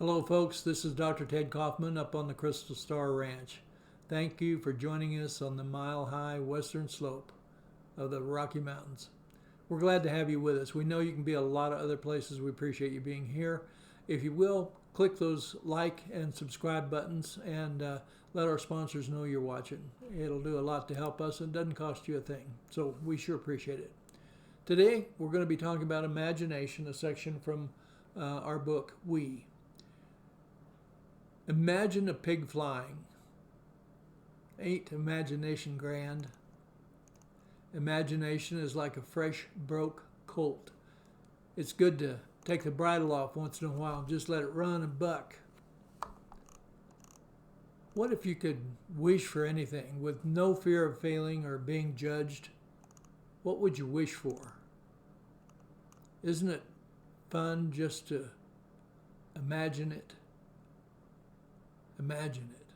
Hello, folks. This is Dr. Ted Kaufman up on the Crystal Star Ranch. Thank you for joining us on the mile-high western slope of the Rocky Mountains. We're glad to have you with us. We know you can be a lot of other places. We appreciate you being here. If you will, click those like and subscribe buttons and let our sponsors know you're watching. It'll do a lot to help us and doesn't cost you a thing. So we sure appreciate it. Today, we're going to be talking about imagination, a section from our book, We. Imagine a pig flying. Ain't imagination grand? Imagination is like a fresh broke colt. It's good to take the bridle off once in a while and just let it run and buck. What if you could wish for anything with no fear of failing or being judged? What would you wish for? Isn't it fun just to imagine it? Imagine it.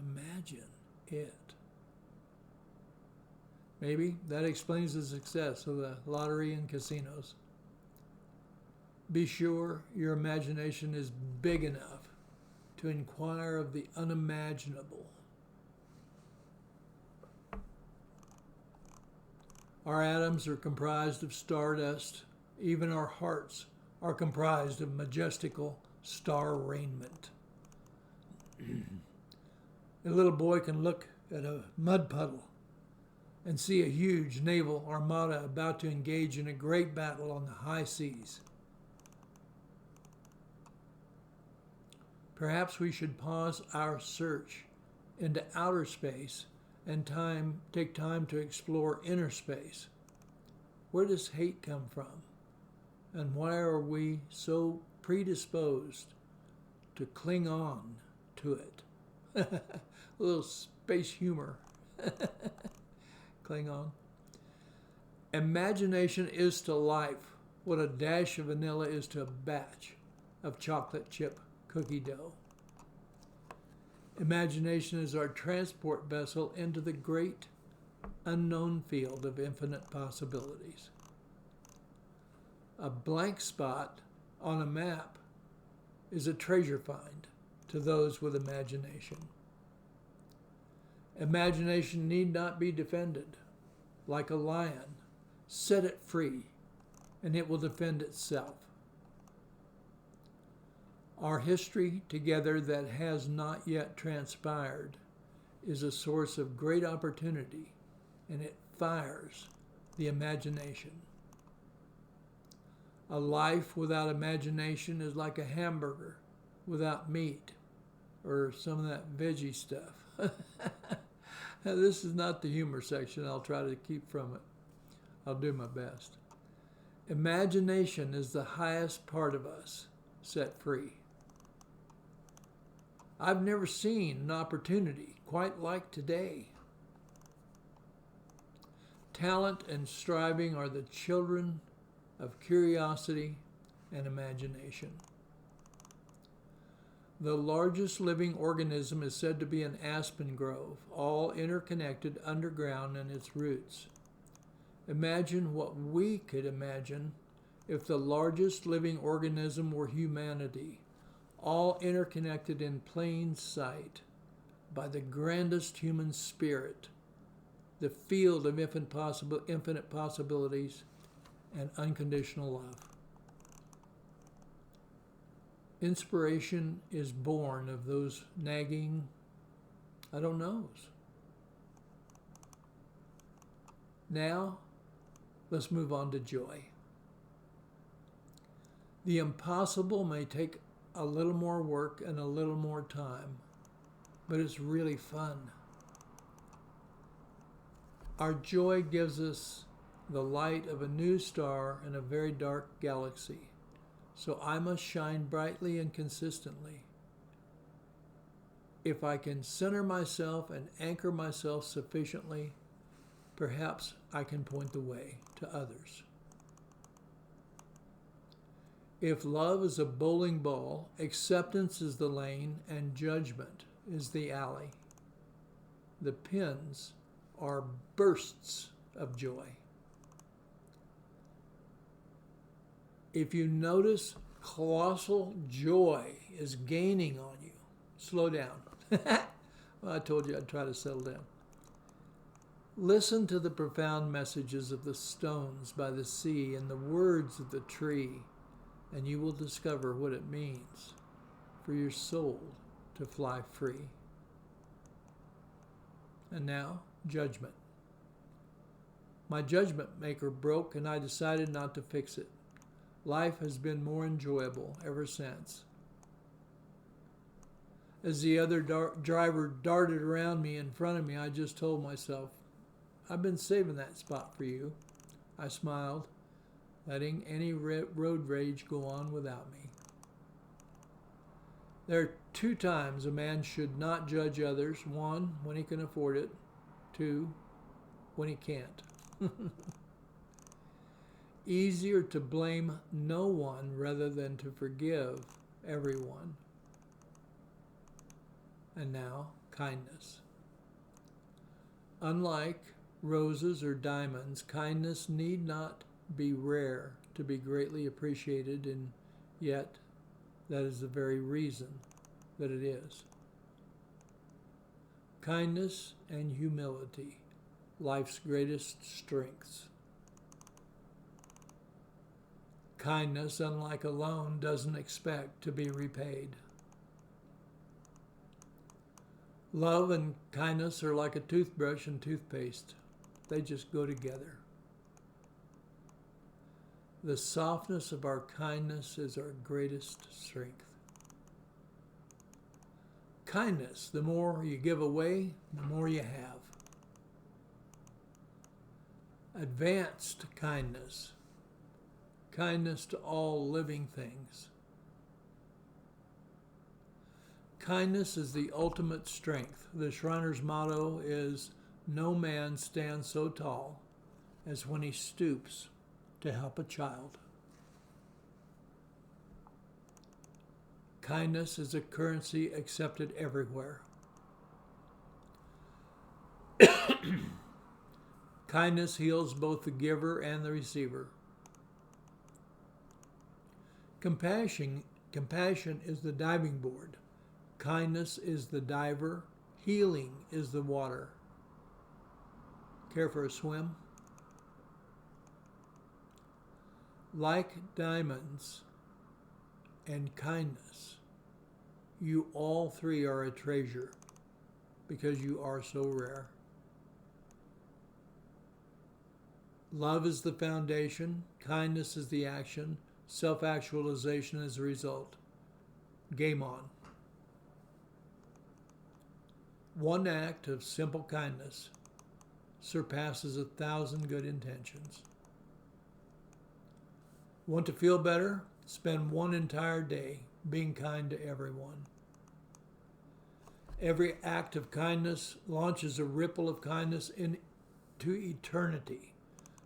Imagine it. Maybe that explains the success of the lottery and casinos. Be sure your imagination is big enough to inquire of the unimaginable. Our atoms are comprised of stardust. Even our hearts are comprised of majestical star raiment. A little boy can look at a mud puddle and see a huge naval armada about to engage in a great battle on the high seas. Perhaps we should pause our search into outer space and take time to explore inner space. Where does hate come from? And why are we so predisposed to cling on to it? A little space humor. Cling on. Imagination is to life what a dash of vanilla is to a batch of chocolate chip cookie dough. Imagination is our transport vessel into the great unknown field of infinite possibilities. A blank spot on a map is a treasure find to those with imagination. Imagination need not be defended. Like a lion, set it free, and it will defend itself. Our history together that has not yet transpired is a source of great opportunity, and it fires the imagination. A life without imagination is like a hamburger without meat or some of that veggie stuff. This is not the humor section. I'll try to keep from it. I'll do my best. Imagination is the highest part of us set free. I've never seen an opportunity quite like today. Talent and striving are the children of curiosity and imagination. The largest living organism is said to be an aspen grove, all interconnected underground in its roots. Imagine what we could imagine if the largest living organism were humanity, all interconnected in plain sight by the grandest human spirit, the field of infinite possibilities and unconditional love. Inspiration is born of those nagging I don't knows. Now, let's move on to joy. The impossible may take a little more work and a little more time, but it's really fun. Our joy gives us the light of a new star in a very dark galaxy. So I must shine brightly and consistently. If I can center myself and anchor myself sufficiently, perhaps I can point the way to others. If love is a bowling ball, acceptance is the lane, and judgment is the alley. The pins are bursts of joy. If you notice Colossal joy is gaining on you. Slow down. Well, I told you I'd try to settle down. Listen to the profound messages of the stones by the sea and the words of the tree, and you will discover what it means for your soul to fly free. And now, judgment. My judgment maker broke, and I decided not to fix it. Life has been more enjoyable ever since. As the other driver darted around me in front of me, I just told myself, I've been saving that spot for you. I smiled, letting any road rage go on without me. There are 2 times a man should not judge others. 1, when he can afford it. 2, when he can't. Easier to blame no one rather than to forgive everyone. And now, kindness. Unlike roses or diamonds, kindness need not be rare to be greatly appreciated, and yet that is the very reason that it is. Kindness and humility, life's greatest strengths. Kindness, unlike a loan, doesn't expect to be repaid. Love and kindness are like a toothbrush and toothpaste. They just go together. The softness of our kindness is our greatest strength. Kindness, the more you give away, the more you have. Advanced kindness. Kindness to all living things. Kindness is the ultimate strength. The Shriner's motto is, no man stands so tall as when he stoops to help a child. Kindness is a currency accepted everywhere. Kindness heals both the giver and the receiver. Compassion is the diving board. Kindness is the diver. Healing is the water. Care for a swim? Like diamonds and kindness, you all 3 are a treasure because you are so rare. Love is the foundation. Kindness is the action. Self-actualization is the result. Game on. One act of simple kindness surpasses 1,000 good intentions. Want to feel better? Spend one entire day being kind to everyone. Every act of kindness launches a ripple of kindness into eternity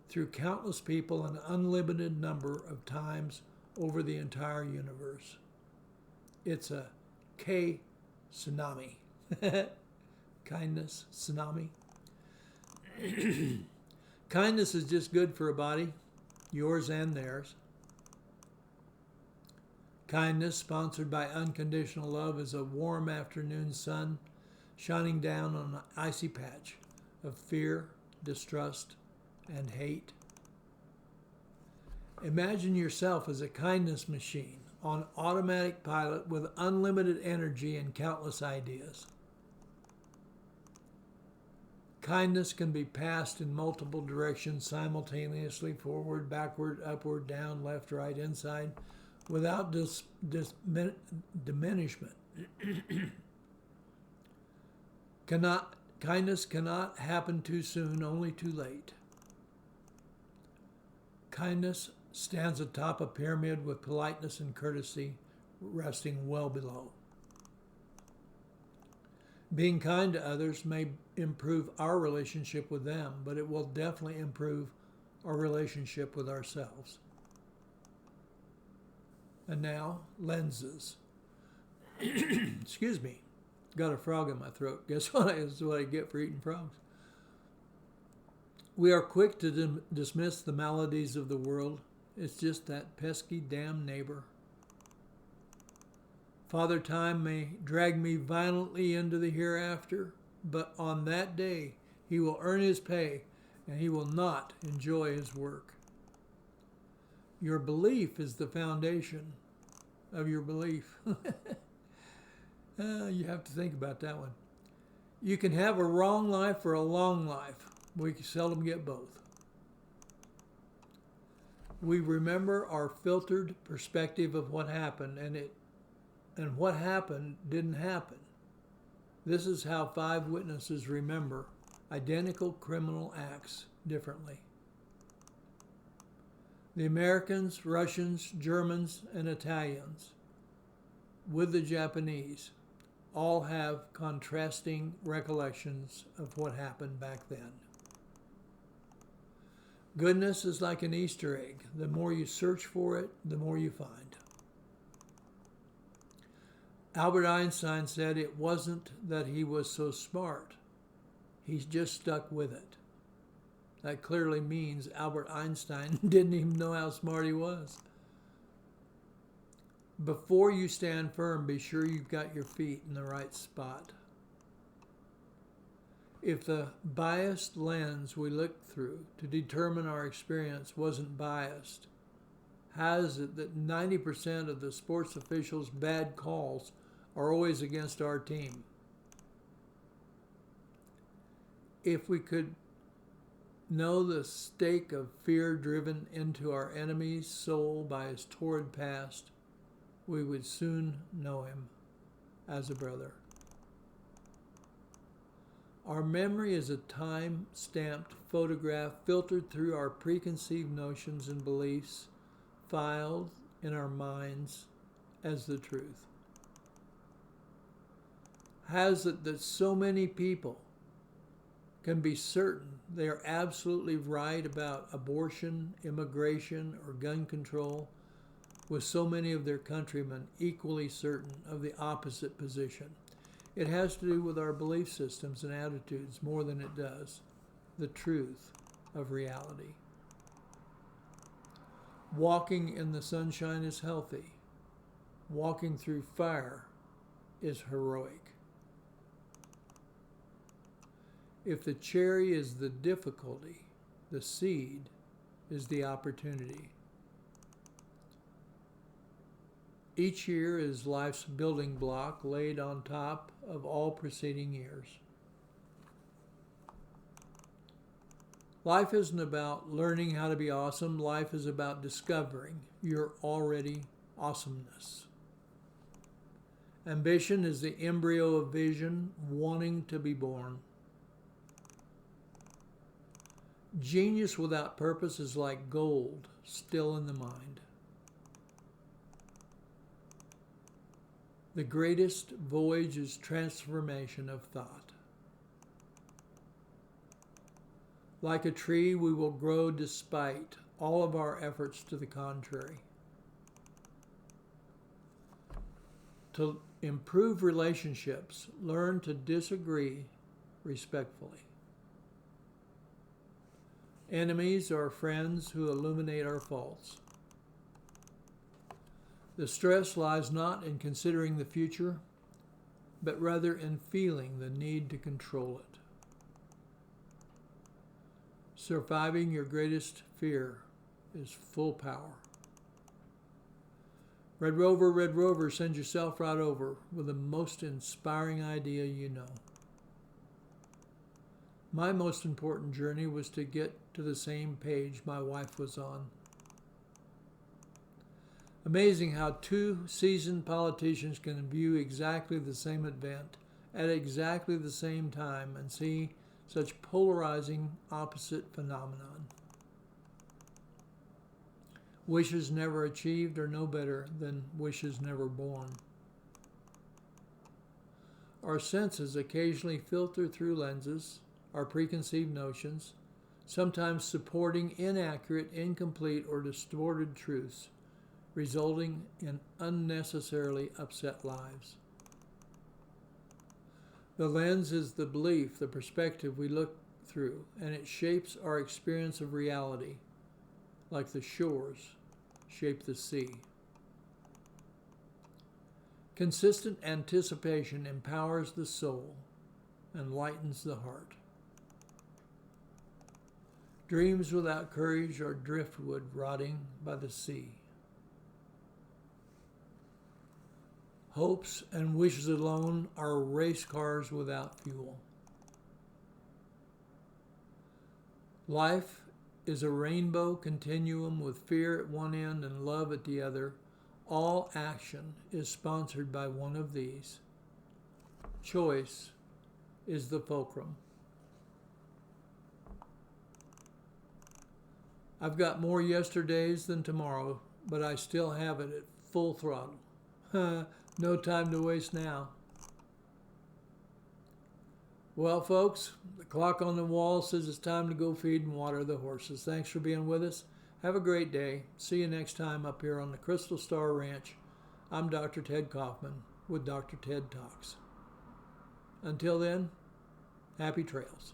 through countless people an unlimited number of times over the entire universe. It's a K-tsunami. Kindness tsunami. Kindness is just good for a body, yours and theirs. Kindness, sponsored by Unconditional Love, is a warm afternoon sun shining down on an icy patch of fear, distrust, and hate. Imagine yourself as a kindness machine on automatic pilot with unlimited energy and countless ideas. Kindness can be passed in multiple directions simultaneously, forward, backward, upward, down, left, right, inside, without diminishment. Kindness cannot happen too soon, only too late. Kindness stands atop a pyramid with politeness and courtesy resting well below. Being kind to others may improve our relationship with them, but it will definitely improve our relationship with ourselves. And now, lenses. Excuse me. Got a frog in my throat. Guess what? This is what I get for eating frogs. We are quick to dismiss the maladies of the world. It's just that pesky damn neighbor. Father Time may drag me violently into the hereafter, but on that day he will earn his pay, and he will not enjoy his work. Your belief is the foundation of your belief. You have to think about that one. You can have a wrong life or a long life. We seldom get both. We remember our filtered perspective of what happened, and what happened didn't happen. This is how 5 witnesses remember identical criminal acts differently. The Americans, Russians, Germans, and Italians, with the Japanese, all have contrasting recollections of what happened back then. Goodness is like an Easter egg. The more you search for it, the more you find. Albert Einstein said it wasn't that he was so smart. He's just stuck with it. That clearly means Albert Einstein didn't even know how smart he was. Before you stand firm, be sure you've got your feet in the right spot. If the biased lens we looked through to determine our experience wasn't biased, how is it that 90% of the sports officials' bad calls are always against our team? If we could know the stake of fear driven into our enemy's soul by his torrid past, we would soon know him as a brother. Our memory is a time-stamped photograph filtered through our preconceived notions and beliefs, filed in our minds as the truth. How is it that so many people can be certain they are absolutely right about abortion, immigration, or gun control, with so many of their countrymen equally certain of the opposite position? It has to do with our belief systems and attitudes more than it does the truth of reality. Walking in the sunshine is healthy. Walking through fire is heroic. If the cherry is the difficulty, the seed is the opportunity. Each year is life's building block laid on top of all preceding years. Life isn't about learning how to be awesome. Life is about discovering your already awesomeness. Ambition is the embryo of vision, wanting to be born. Genius without purpose is like gold still in the mind. The greatest voyage is transformation of thought. Like a tree, we will grow despite all of our efforts to the contrary. To improve relationships, learn to disagree respectfully. Enemies are friends who illuminate our faults. The stress lies not in considering the future, but rather in feeling the need to control it. Surviving your greatest fear is full power. Red Rover, send yourself right over with the most inspiring idea you know. My most important journey was to get to the same page my wife was on. Amazing how 2 seasoned politicians can view exactly the same event at exactly the same time and see such polarizing opposite phenomenon. Wishes never achieved are no better than wishes never born. Our senses occasionally filter through lenses, our preconceived notions, sometimes supporting inaccurate, incomplete, or distorted truths, resulting in unnecessarily upset lives. The lens is the belief, the perspective we look through, and it shapes our experience of reality, like the shores shape the sea. Consistent anticipation empowers the soul and lightens the heart. Dreams without courage are driftwood rotting by the sea. Hopes and wishes alone are race cars without fuel. Life is a rainbow continuum with fear at one end and love at the other. All action is sponsored by one of these. Choice is the fulcrum. I've got more yesterdays than tomorrow, but I still have it at full throttle. No time to waste now. Well, folks, the clock on the wall says it's time to go feed and water the horses. Thanks for being with us. Have a great day. See you next time up here on the Crystal Star Ranch. I'm Dr. Ted Kaufman with Dr. Ted Talks. Until then, happy trails.